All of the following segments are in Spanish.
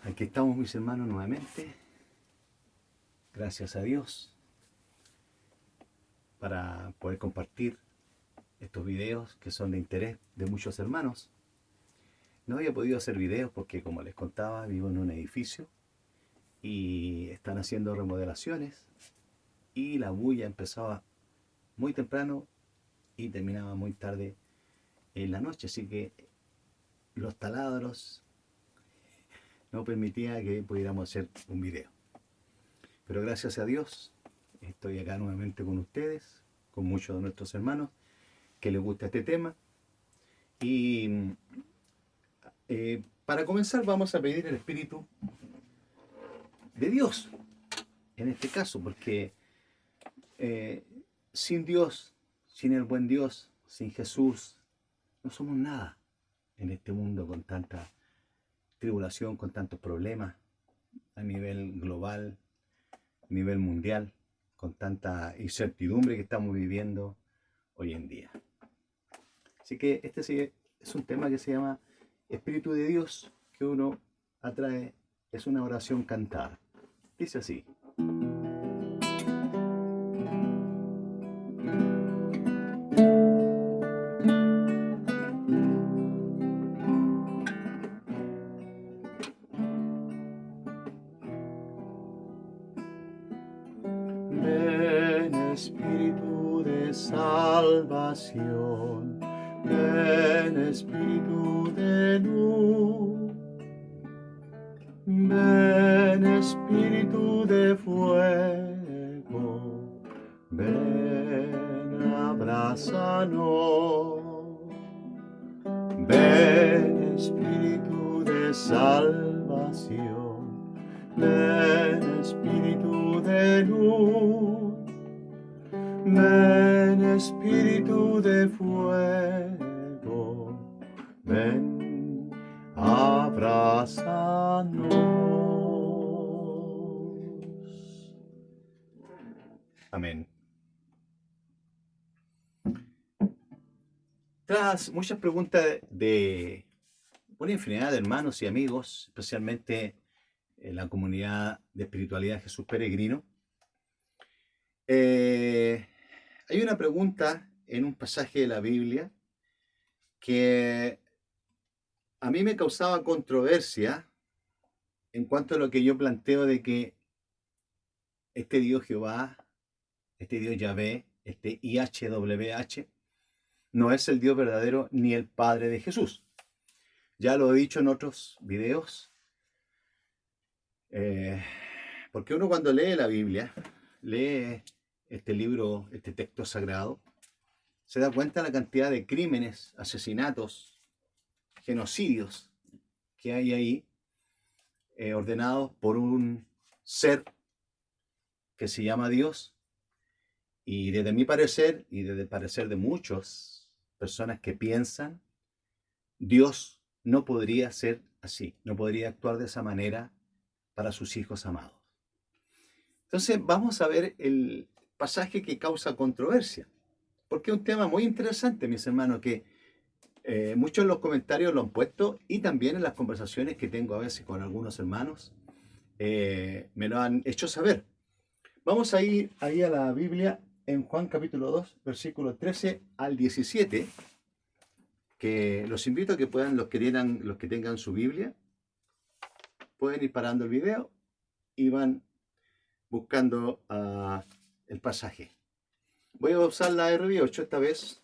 Aquí estamos, mis hermanos, nuevamente, gracias a Dios, para poder compartir estos videos que son de interés de muchos hermanos. No había podido hacer videos porque, como les contaba, vivo en un edificio y están haciendo remodelaciones y la bulla empezaba muy temprano y terminaba muy tarde en la noche, así que los taladros no permitía que pudiéramos hacer un video. Pero gracias a Dios estoy acá nuevamente con ustedes, con muchos de nuestros hermanos que les gusta este tema. Y para comenzar vamos a pedir el Espíritu de Dios, en este caso, porque sin Dios, sin el buen Dios, sin Jesús, no somos nada en este mundo con tanta tribulación, con tantos problemas a nivel global, a nivel mundial, con tanta incertidumbre que estamos viviendo hoy en día. Así que este es un tema que se llama Espíritu de Dios, que uno atrae, es una oración cantada. Dice así. Ven, Espíritu de salvación, ven, Espíritu de luz, ven, Espíritu de fuego, ven, abrázanos. Ven, Espíritu de salvación, ven, Espíritu de luz, ven, Espíritu de fuego, ven, abrázanos. Amén. Tras muchas preguntas de una infinidad de hermanos y amigos, especialmente en la comunidad de espiritualidad Jesús Peregrino, hay una pregunta en un pasaje de la Biblia que a mí me causaba controversia en cuanto a lo que yo planteo de que este Dios Jehová, este Dios Yahvé, este IHWH, no es el Dios verdadero ni el Padre de Jesús. Ya lo he dicho en otros videos, porque uno cuando lee la Biblia, lee este libro, este texto sagrado, se da cuenta de la cantidad de crímenes, asesinatos, genocidios que hay ahí, ordenados por un ser que se llama Dios. Y desde mi parecer, y desde el parecer de muchas personas que piensan, Dios no podría ser así, no podría actuar de esa manera para sus hijos amados. Entonces vamos a ver el pasaje que causa controversia, porque es un tema muy interesante, mis hermanos, que muchos en los comentarios lo han puesto y también en las conversaciones que tengo a veces con algunos hermanos me lo han hecho saber. Vamos a ir ahí a la Biblia en Juan capítulo 2, versículo 13 al 17, que los invito a que puedan, los que tengan su Biblia, pueden ir parando el video y van buscando el pasaje. Voy a usar la RV8 esta vez.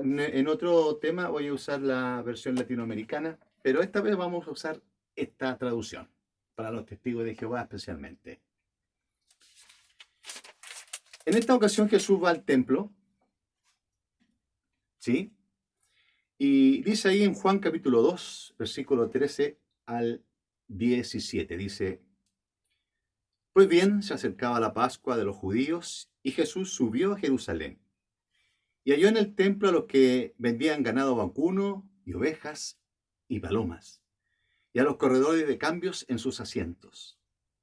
En otro tema voy a usar la versión latinoamericana, pero esta vez vamos a usar esta traducción, para los testigos de Jehová especialmente. En esta ocasión Jesús va al templo, ¿sí? Y dice ahí en Juan capítulo 2, versículo 13 al 17, dice: Pues bien, se acercaba la Pascua de los judíos y Jesús subió a Jerusalén. Y halló en el templo a los que vendían ganado vacuno y ovejas y palomas, y a los corredores de cambios en sus asientos.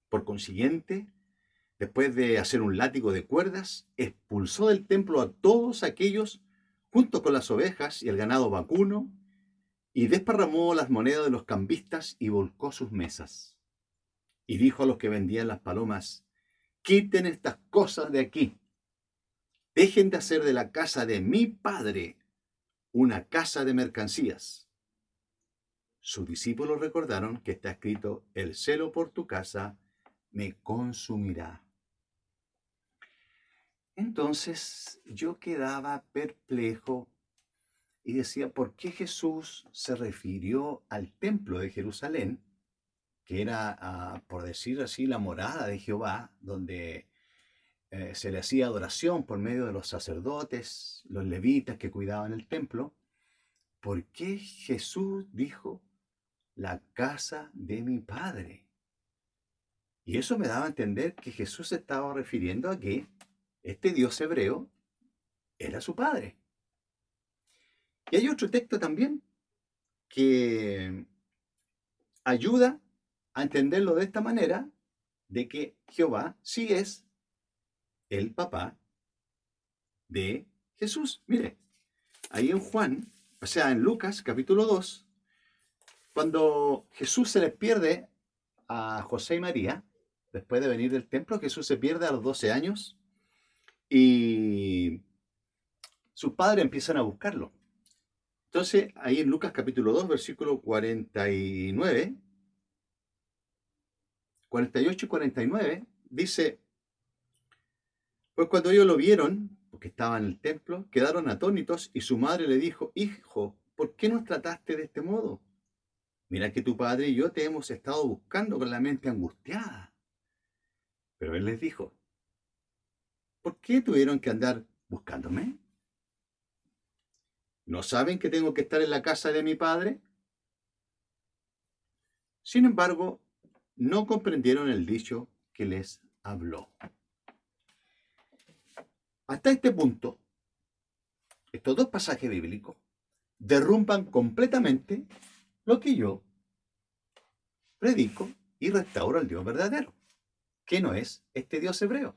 Por consiguiente, después de hacer un látigo de cuerdas, expulsó del templo a todos aquellos junto con las ovejas y el ganado vacuno, y desparramó las monedas de los cambistas y volcó sus mesas. Y dijo a los que vendían las palomas: quiten estas cosas de aquí. Dejen de hacer de la casa de mi padre una casa de mercancías. Sus discípulos recordaron que está escrito: el celo por tu casa me consumirá. Entonces yo quedaba perplejo y decía, ¿por qué Jesús se refirió al templo de Jerusalén, que era, por decir así, la morada de Jehová, donde se le hacía adoración por medio de los sacerdotes, los levitas que cuidaban el templo? ¿Por qué Jesús dijo la casa de mi padre? Y eso me daba a entender que Jesús se estaba refiriendo a que este Dios hebreo era su padre. Y hay otro texto también que ayuda a entenderlo de esta manera, de que Jehová sí es el papá de Jesús. Mire, ahí en Juan, o sea, en Lucas capítulo 2, cuando Jesús se les pierde a José y María, después de venir del templo, Jesús se pierde a los 12 años y sus padres empiezan a buscarlo. Entonces, ahí en Lucas capítulo 2, versículo 49, 48 y 49, dice: pues cuando ellos lo vieron, porque estaba en el templo, quedaron atónitos y su madre le dijo: hijo, ¿por qué nos trataste de este modo? Mira que tu padre y yo te hemos estado buscando con la mente angustiada. Pero él les dijo: ¿por qué tuvieron que andar buscándome? ¿No saben que tengo que estar en la casa de mi padre? Sin embargo, no comprendieron el dicho que les habló. Hasta este punto, estos dos pasajes bíblicos derrumban completamente lo que yo predico y restauro al Dios verdadero, que no es este Dios hebreo.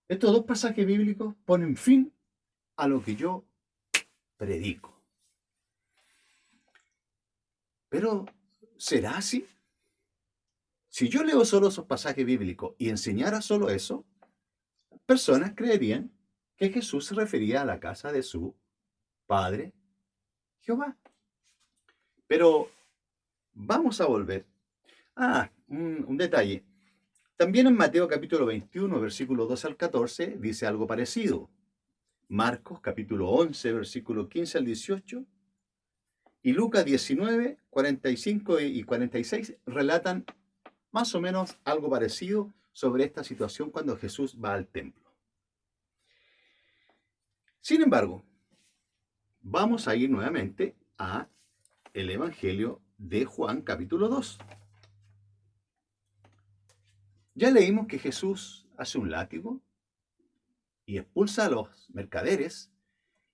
Estos dos pasajes bíblicos ponen fin a lo que yo predico. Pero, ¿será así? Si yo leo solo esos pasajes bíblicos y enseñara solo eso, personas creerían que Jesús se refería a la casa de su padre, Jehová. Pero vamos a volver. Un detalle. También en Mateo capítulo 21, versículo 12 al 14, dice algo parecido. Marcos capítulo 11, versículo 15 al 18. Y Lucas 19, 45 y 46 relatan más o menos algo parecido sobre esta situación cuando Jesús va al templo. Sin embargo, vamos a ir nuevamente a el Evangelio de Juan capítulo 2. Ya leímos que Jesús hace un látigo y expulsa a los mercaderes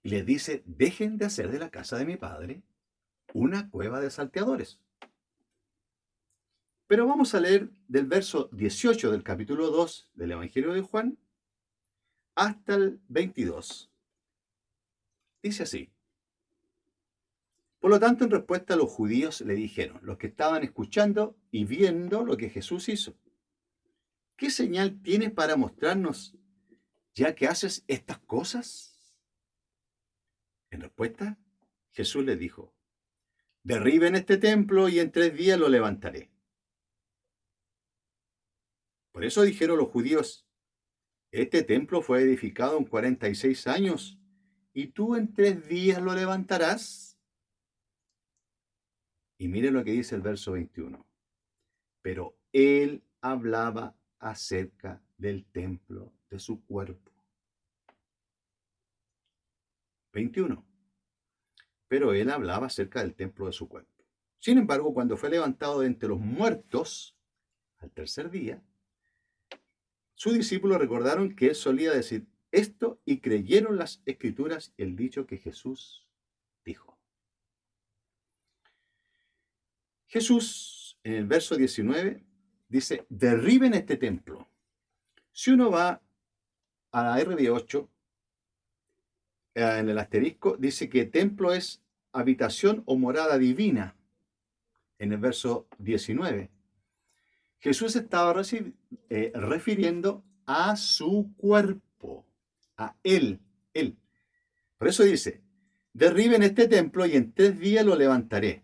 y les dice: dejen de hacer de la casa de mi padre una cueva de salteadores. Pero vamos a leer del verso 18 del capítulo 2 del Evangelio de Juan hasta el 22. Dice así: por lo tanto, en respuesta, los judíos le dijeron, los que estaban escuchando y viendo lo que Jesús hizo: ¿qué señal tienes para mostrarnos, ya que haces estas cosas? En respuesta, Jesús les dijo: derriben este templo y en 3 días lo levantaré. Por eso dijeron los judíos: este templo fue edificado en 46 años, ¿y tú en 3 días lo levantarás? Y miren lo que dice el verso 21. Pero él hablaba acerca del templo de su cuerpo. 21. Pero él hablaba acerca del templo de su cuerpo. Sin embargo, cuando fue levantado de entre los muertos, al 3er día, sus discípulos recordaron que él solía decir esto y creyeron las escrituras y el dicho que Jesús dijo. Jesús, en el verso 19, dice: derriben este templo. Si uno va a la RB8, en el asterisco, dice que templo es habitación o morada divina, en el verso 19. Jesús estaba refiriendo a su cuerpo, a él. Por eso dice, derriben este templo y en 3 días lo levantaré.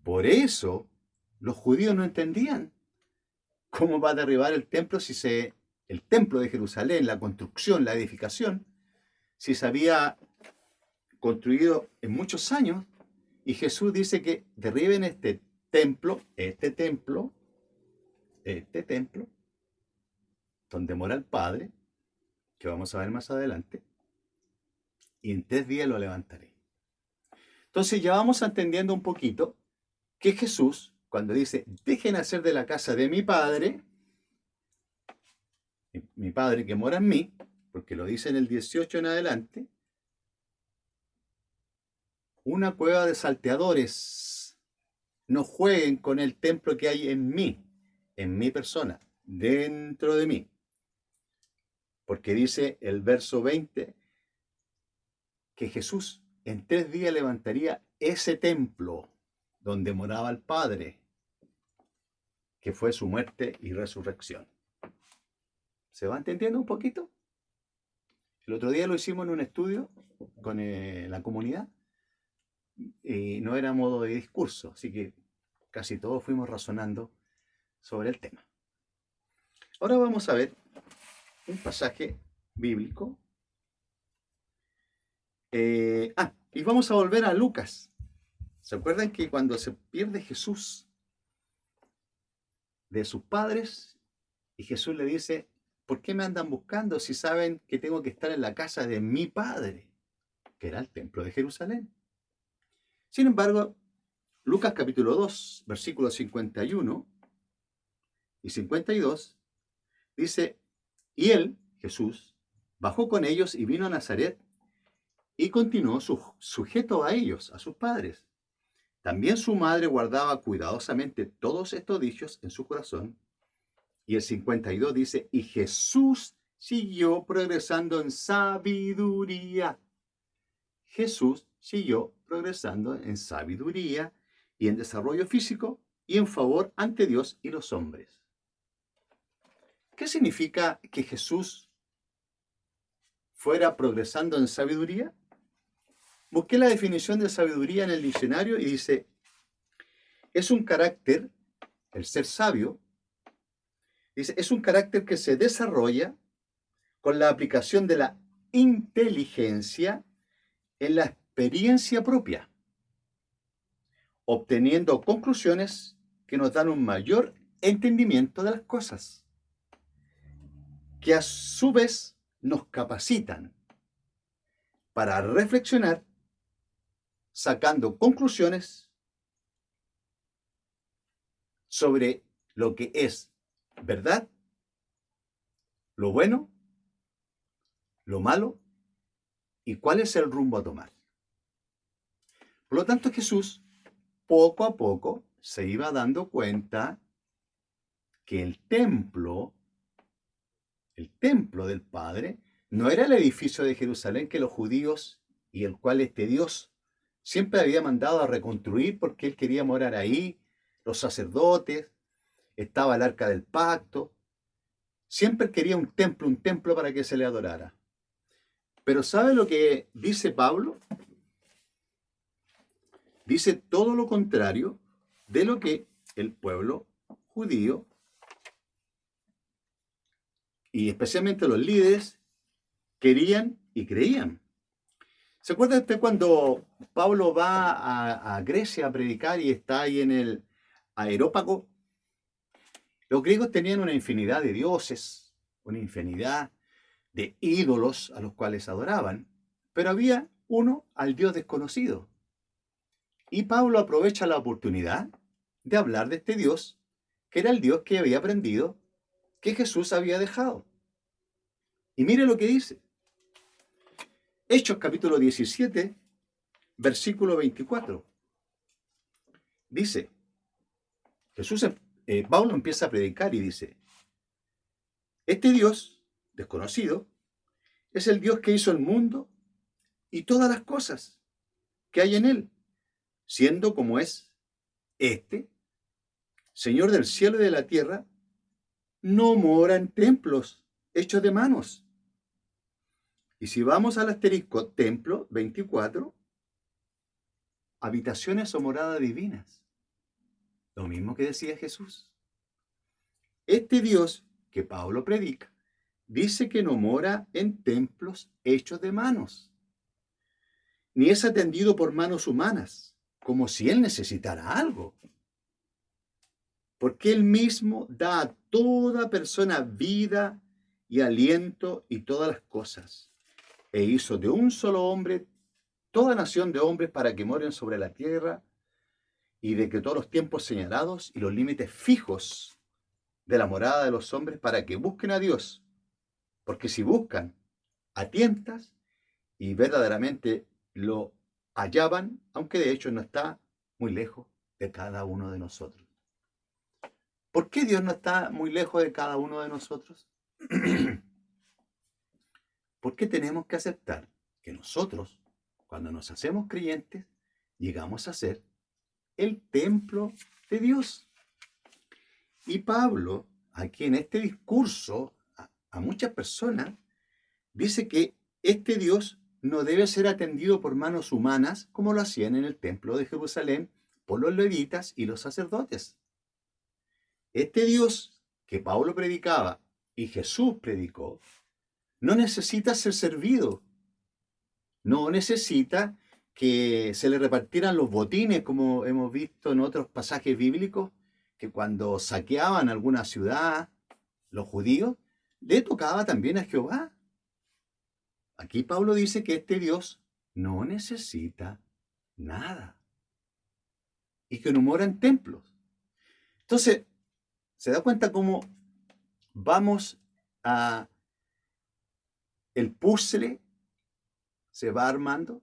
Por eso los judíos no entendían cómo va a derribar el templo el templo de Jerusalén, la construcción, la edificación, si se había construido en muchos años, y Jesús dice que derriben este templo, donde mora el Padre, que vamos a ver más adelante, y en 3 días lo levantaré. Entonces ya vamos entendiendo un poquito que Jesús, cuando dice, dejen hacer de la casa de mi Padre que mora en mí, porque lo dice en el 18 en adelante, una cueva de salteadores. No jueguen con el templo que hay en mi persona, dentro de mí. Porque dice el verso 20 que Jesús en 3 días levantaría ese templo donde moraba el Padre, que fue su muerte y resurrección. ¿Se va entendiendo un poquito? El otro día lo hicimos en un estudio con la comunidad y no era modo de discurso, así que casi todos fuimos razonando sobre el tema. Ahora vamos a ver un pasaje bíblico. Y vamos a volver a Lucas. ¿Se acuerdan que cuando se pierde Jesús de sus padres y Jesús le dice, ¿por qué me andan buscando si saben que tengo que estar en la casa de mi Padre, que era el templo de Jerusalén? Sin embargo, Lucas capítulo 2, versículos 51 y 52, dice, y él, Jesús, bajó con ellos y vino a Nazaret y continuó sujeto a ellos, a sus padres. También su madre guardaba cuidadosamente todos estos dichos en su corazón. Y el 52 dice, y Jesús siguió progresando en sabiduría. Jesús siguió progresando en sabiduría y en desarrollo físico y en favor ante Dios y los hombres. ¿Qué significa que Jesús fuera progresando en sabiduría? Busqué la definición de sabiduría en el diccionario y dice, es un carácter, el ser sabio, dice, es un carácter que se desarrolla con la aplicación de la inteligencia en la experiencia propia, obteniendo conclusiones que nos dan un mayor entendimiento de las cosas, que a su vez nos capacitan para reflexionar, sacando conclusiones sobre lo que es verdad, lo bueno, lo malo y cuál es el rumbo a tomar. Por lo tanto, Jesús poco a poco se iba dando cuenta que el templo del Padre no era el edificio de Jerusalén que los judíos y el cual este Dios siempre había mandado a reconstruir porque él quería morar ahí, los sacerdotes, estaba el arca del pacto, siempre quería un templo para que se le adorara. Pero ¿sabe lo que dice Pablo? Dice todo lo contrario de lo que el pueblo judío y especialmente los líderes querían y creían. ¿Se acuerda usted cuando Pablo va a Grecia a predicar y está ahí en el Areópago? Los griegos tenían una infinidad de dioses, una infinidad de ídolos a los cuales adoraban, pero había uno al Dios desconocido. Y Pablo aprovecha la oportunidad de hablar de este Dios, que era el Dios que había aprendido, que Jesús había dejado. Y mire lo que dice. Hechos capítulo 17, versículo 24. Dice, Pablo empieza a predicar y dice, este Dios desconocido es el Dios que hizo el mundo y todas las cosas que hay en él, siendo como es este, Señor del cielo y de la tierra, no mora en templos hechos de manos. Y si vamos al asterisco templo 24, habitaciones o moradas divinas. Lo mismo que decía Jesús. Este Dios que Pablo predica dice que no mora en templos hechos de manos, ni es atendido por manos humanas, como si él necesitara algo. Porque él mismo da a toda persona vida y aliento y todas las cosas. E hizo de un solo hombre toda nación de hombres para que moren sobre la tierra, y de que todos los tiempos señalados y los límites fijos de la morada de los hombres para que busquen a Dios. Porque si buscan a tientas y verdaderamente lo hallaban, aunque de hecho no está muy lejos de cada uno de nosotros. ¿Por qué Dios no está muy lejos de cada uno de nosotros? Porque tenemos que aceptar que nosotros, cuando nos hacemos creyentes, llegamos a ser el templo de Dios. Y Pablo, aquí en este discurso, a muchas personas, dice que este Dios no debe ser atendido por manos humanas como lo hacían en el templo de Jerusalén por los levitas y los sacerdotes. Este Dios que Pablo predicaba y Jesús predicó, no necesita ser servido, no necesita que se le repartieran los botines, como hemos visto en otros pasajes bíblicos, que cuando saqueaban alguna ciudad, los judíos, le tocaba también a Jehová. Aquí Pablo dice que este Dios no necesita nada y que no mora en templos. Entonces, ¿se da cuenta cómo vamos a el puzzle se va armando?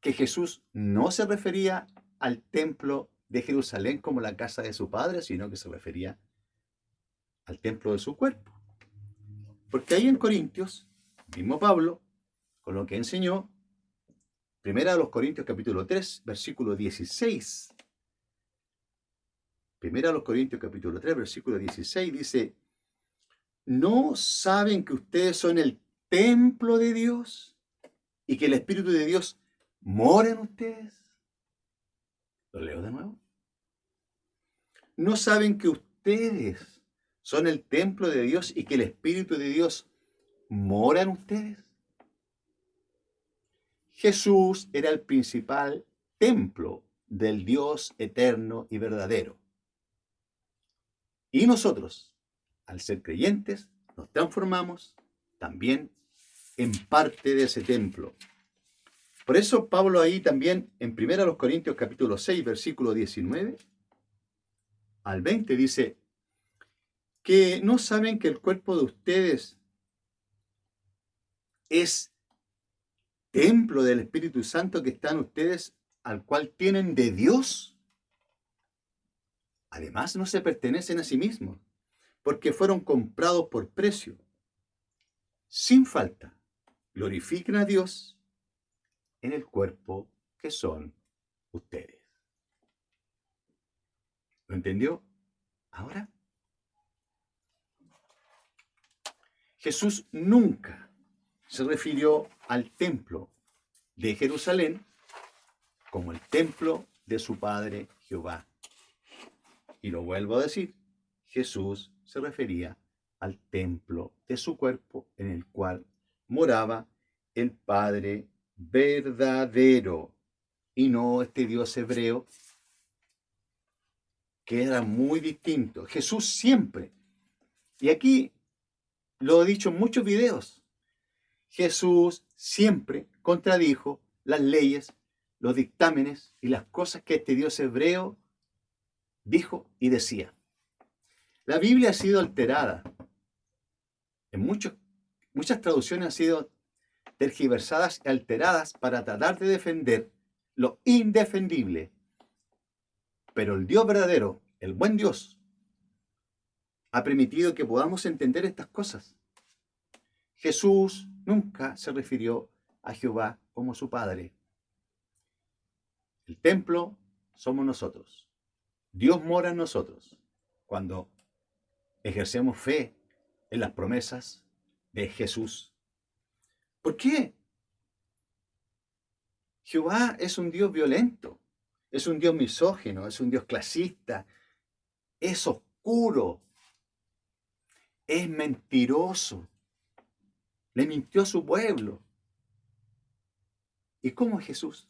Que Jesús no se refería al templo de Jerusalén como la casa de su padre, sino que se refería al templo de su cuerpo. Porque ahí en Corintios, mismo Pablo, con lo que enseñó, Primera de los Corintios capítulo 3, versículo 16. Primera de los Corintios capítulo 3, versículo 16 dice, ¿no saben que ustedes son el templo de Dios y que el Espíritu de Dios mora en ustedes? Lo leo de nuevo. ¿No saben que ustedes son el templo de Dios y que el Espíritu de Dios mora en ustedes? Jesús era el principal templo del Dios eterno y verdadero. Y nosotros, al ser creyentes, nos transformamos también en parte de ese templo. Por eso Pablo ahí también en 1 Corintios capítulo 6, versículo 19 al 20 dice que no saben que el cuerpo de ustedes es templo del Espíritu Santo que está en ustedes, al cual tienen de Dios. Además, no se pertenecen a sí mismos, porque fueron comprados por precio. Sin falta, glorifiquen a Dios en el cuerpo que son ustedes. ¿Lo entendió? Ahora, Jesús nunca se refirió al templo de Jerusalén como el templo de su Padre Jehová. Y lo vuelvo a decir, Jesús se refería al templo de su cuerpo en el cual moraba el Padre verdadero y no este Dios hebreo que era muy distinto. Jesús siempre, y aquí lo he dicho en muchos videos, Jesús siempre contradijo las leyes, los dictámenes y las cosas que este Dios hebreo dijo y decía. La Biblia ha sido alterada. En muchas traducciones han sido tergiversadas y alteradas para tratar de defender lo indefendible. Pero el Dios verdadero, el buen Dios, ha permitido que podamos entender estas cosas. Jesús nunca se refirió a Jehová como su Padre. El templo somos nosotros. Dios mora en nosotros cuando ejercemos fe en las promesas de Jesús. ¿Por qué? Jehová es un Dios violento, es un Dios misógino, es un Dios clasista, es oscuro, es mentiroso, le mintió a su pueblo. ¿Y cómo es Jesús?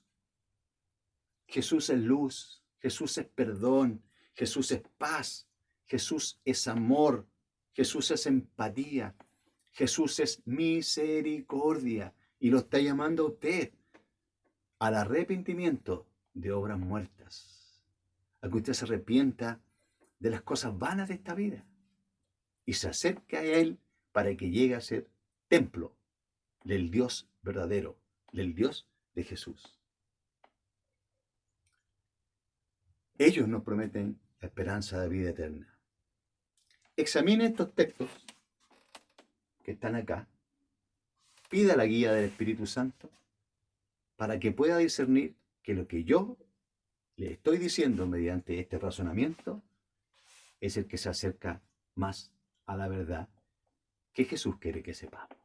Jesús es luz, Jesús es perdón, Jesús es paz, Jesús es amor, Jesús es empatía, Jesús es misericordia y lo está llamando a usted al arrepentimiento de obras muertas, a que usted se arrepienta de las cosas vanas de esta vida y se acerque a Él para que llegue a ser templo del Dios verdadero, del Dios de Jesús. Ellos nos prometen la esperanza de vida eterna. Examine estos textos que están acá, pida la guía del Espíritu Santo para que pueda discernir que lo que yo le estoy diciendo mediante este razonamiento es el que se acerca más a la verdad que Jesús quiere que sepamos.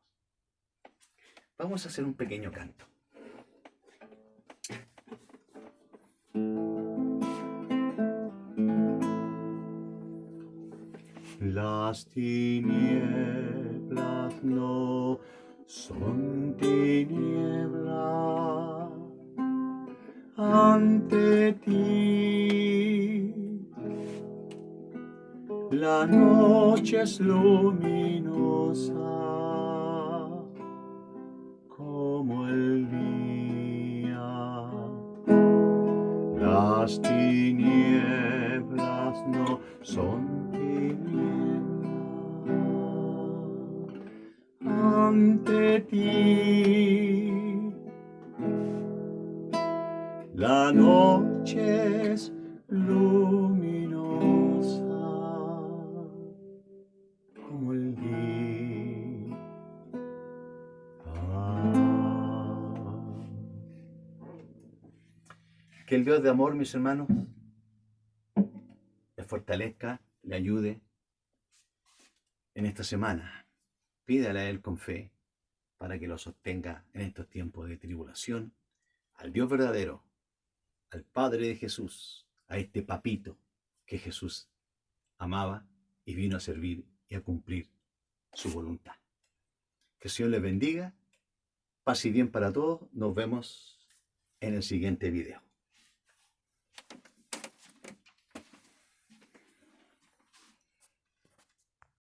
Vamos a hacer un pequeño canto. Las tinieblas no son tinieblas ante ti. La noche es luminosa como el día. Las tinieblas no son tinieblas ante ti. La noche es luminosa como el día. Que el Dios de amor, mis hermanos, le fortalezca, le ayude en esta semana. Pídale a Él con fe para que lo sostenga en estos tiempos de tribulación, al Dios verdadero, al Padre de Jesús, a este papito que Jesús amaba y vino a servir y a cumplir su voluntad. Que el Señor les bendiga, paz y bien para todos. Nos vemos en el siguiente video.